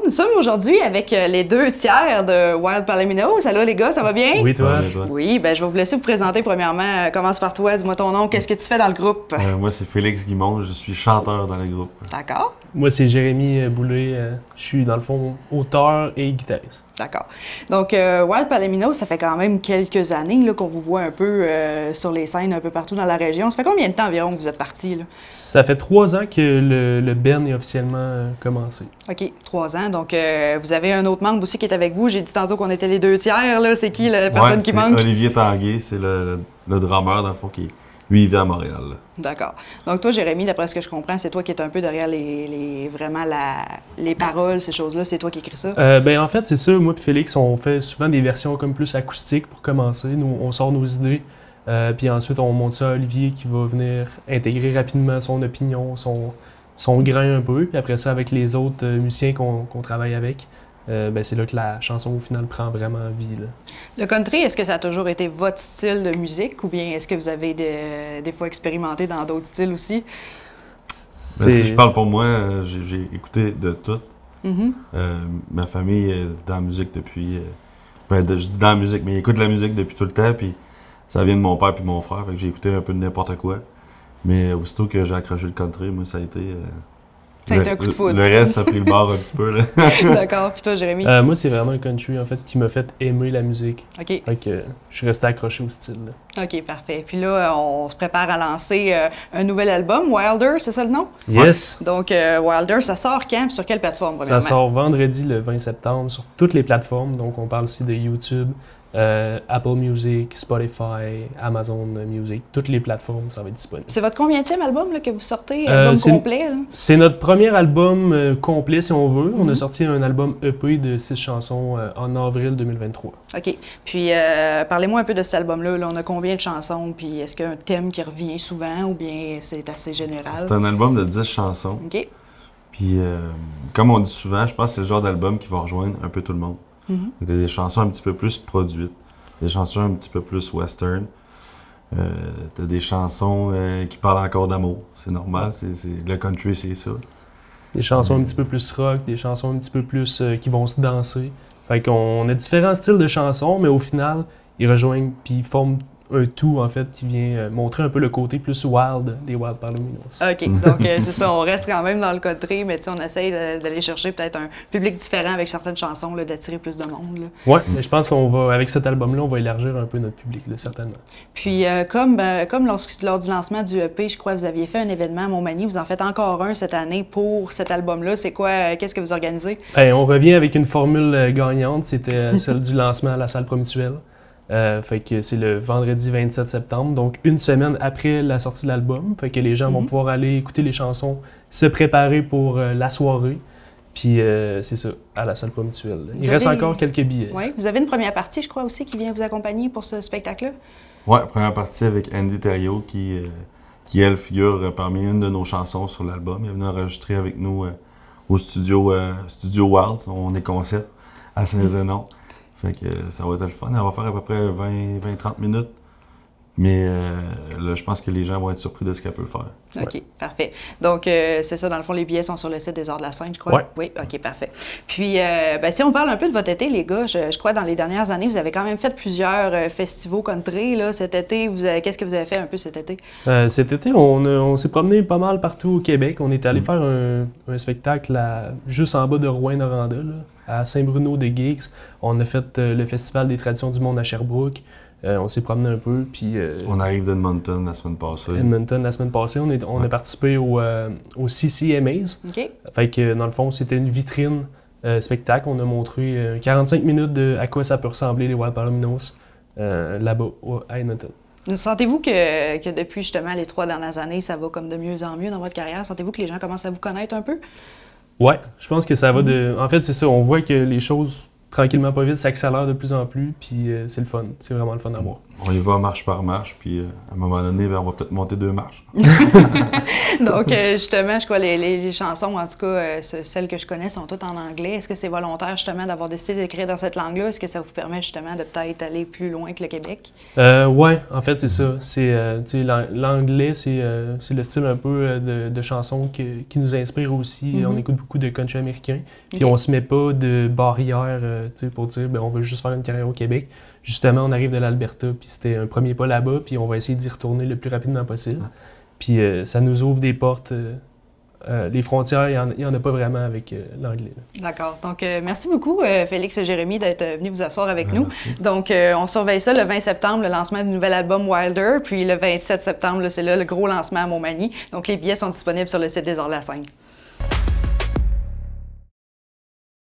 Nous sommes aujourd'hui avec les 2 tiers de Wild Palomino. Salut les gars, ça va bien? Oui, toi? Oui, ben je vais vous laisser vous présenter premièrement. Commence par toi, dis-moi ton nom, qu'est-ce que tu fais dans le groupe? Moi, c'est Félix Guimond, je suis chanteur dans le groupe. D'accord. Moi, c'est Jérémy Boulay. Je suis, dans le fond, auteur et guitariste. D'accord. Donc, Wild Palomino, ça fait quand même quelques années qu'on vous voit un peu sur les scènes un peu partout dans la région. Ça fait combien de temps environ que vous êtes partis, là? Ça fait 3 ans que le band est officiellement commencé. OK, 3 ans. Donc, vous avez un autre membre aussi qui est avec vous. J'ai dit tantôt qu'on était les 2 tiers, là. C'est qui la personne qui manque? Olivier Tanguay, c'est le drummer, dans le fond, qui lui, il vit à Montréal. D'accord. Donc toi, Jérémy, d'après ce que je comprends, c'est toi qui es un peu derrière vraiment les paroles, ces choses-là. C'est toi qui écris ça? En fait, c'est ça. Moi et Félix, on fait souvent des versions comme plus acoustiques pour commencer. Nous, on sort nos idées. Puis ensuite, on monte ça à Olivier qui va venir intégrer rapidement son opinion, son grain un peu. Puis après ça, avec les autres musiciens qu'on travaille avec, c'est là que la chanson, au final, prend vraiment vie, là. Le country, est-ce que ça a toujours été votre style de musique ou bien est-ce que vous avez des fois expérimenté dans d'autres styles aussi? Si je parle pour moi, j'ai écouté de tout. Mm-hmm. Ma famille est dans la musique depuis... je dis dans la musique, mais ils écoutent de la musique depuis tout le temps, puis ça vient de mon père et mon frère, fait que j'ai écouté un peu de n'importe quoi. Mais aussitôt que j'ai accroché le country, moi, ça a été... Ça a été un coup de foudre. Le reste, ça a pris le bord un petit peu, là. D'accord. Puis toi, Jérémy? Moi, c'est vraiment le country, en fait, qui m'a fait aimer la musique. OK. Fait que je suis resté accroché au style, là. OK, parfait. Puis là, on se prépare à lancer un nouvel album, Wilder, c'est ça le nom? Yes! Donc, Wilder, ça sort quand? Puis sur quelle plateforme, premièrement? Ça sort vendredi, le 20 septembre, sur toutes les plateformes. Donc, on parle ici de YouTube, Apple Music, Spotify, Amazon Music, toutes les plateformes, ça va être disponible. C'est votre combienième album là, que vous sortez, album complet? Là? C'est notre premier album complet, si on veut. On a sorti un album EP de 6 chansons en avril 2023. OK. Puis, parlez-moi un peu de cet album-là. Là, on a combien de chansons? Puis, est-ce qu'il y a un thème qui revient souvent ou bien c'est assez général? C'est un album de 10 chansons. OK. Puis, comme on dit souvent, je pense que c'est le genre d'album qui va rejoindre un peu tout le monde. Il y a des chansons un petit peu plus produites, des chansons un petit peu plus western. T'as des chansons qui parlent encore d'amour, c'est normal, le country c'est ça. Des chansons un petit peu plus rock, des chansons un petit peu plus qui vont se danser. Fait qu'on a différents styles de chansons, mais au final, ils rejoignent puis ils forment un tout, en fait, qui vient montrer un peu le côté plus wild des Wild Palominos. OK. Donc, c'est ça, on reste quand même dans le country, mais on essaye d'aller chercher peut-être un public différent avec certaines chansons, d'attirer plus de monde. Là. Ouais, mais je pense qu'on va, avec cet album-là, on va élargir un peu notre public, là, certainement. Puis, comme lors du lancement du EP, je crois que vous aviez fait un événement à Montmagny, vous en faites encore un cette année pour cet album-là. C'est quoi, qu'est-ce que vous organisez? On revient avec une formule gagnante, c'était celle du lancement à la salle Promutuelle. Fait que c'est le vendredi 27 septembre, donc une semaine après la sortie de l'album. Fait que les gens vont pouvoir aller écouter les chansons, se préparer pour la soirée. Puis c'est ça, à la salle Promutuelle. Il reste encore quelques billets. Oui, vous avez une première partie, je crois aussi, qui vient vous accompagner pour ce spectacle-là? Oui, première partie avec Andy Thériault qui elle, figure parmi une de nos chansons sur l'album. Elle est venue enregistrer avec nous au studio Wild, on est concept, à Saint-Zénon. Fait que ça va être le fun. Elle va faire à peu près 20-30 minutes. Mais là, je pense que les gens vont être surpris de ce qu'elle peut faire. OK, ouais. Parfait. Donc, c'est ça, dans le fond, les billets sont sur le site des Arts de la Scène, je crois? Ouais. Oui, OK, parfait. Puis, si on parle un peu de votre été, les gars, je crois dans les dernières années, vous avez quand même fait plusieurs festivals country. Là, cet été, qu'est-ce que vous avez fait un peu cet été? Cet été, on s'est promené pas mal partout au Québec. On est allé faire un spectacle juste en bas de Rouyn-Noranda, à Saint-Bruno-de-Guix. On a fait le Festival des traditions du monde à Sherbrooke. On s'est promené un peu, puis... on arrive d'Edmonton la semaine passée. Edmonton la semaine passée, on a participé au CCMAs. OK. Fait que, dans le fond, c'était une vitrine spectacle. On a montré 45 minutes de à quoi ça peut ressembler les Wild Palominos là-bas à Edmonton. Sentez-vous que depuis justement les 3 dernières années, ça va comme de mieux en mieux dans votre carrière? Sentez-vous que les gens commencent à vous connaître un peu? Ouais, je pense que ça va de... En fait, c'est ça, on voit que les choses, tranquillement pas vite, s'accélèrent de plus en plus, puis c'est le fun. C'est vraiment le fun à voir. on y va marche par marche, puis à un moment donné, ben, on va peut-être monter 2 marches. Donc, justement, je crois les chansons, en tout cas, celles que je connais, sont toutes en anglais. Est-ce que c'est volontaire, justement, d'avoir décidé d'écrire dans cette langue-là? Est-ce que ça vous permet, justement, de peut-être aller plus loin que le Québec? Oui, en fait, c'est ça. L'anglais, c'est le style un peu de chansons qui nous inspire aussi. On écoute beaucoup de country américain. Puis on se met pas de barrière pour dire on veut juste faire une carrière au Québec. Justement, on arrive de l'Alberta, puis c'était un premier pas là-bas, puis on va essayer d'y retourner le plus rapidement possible. Puis ça nous ouvre des portes. Les frontières, il n'y en a pas vraiment avec l'anglais. D'accord. Donc, merci beaucoup, Félix et Jérémy, d'être venus vous asseoir avec nous. Merci. Donc, on surveille ça le 20 septembre, le lancement du nouvel album Wilder. Puis le 27 septembre, c'est là le gros lancement à Montmagny. Donc, les billets sont disponibles sur le site des Arts de la Scène.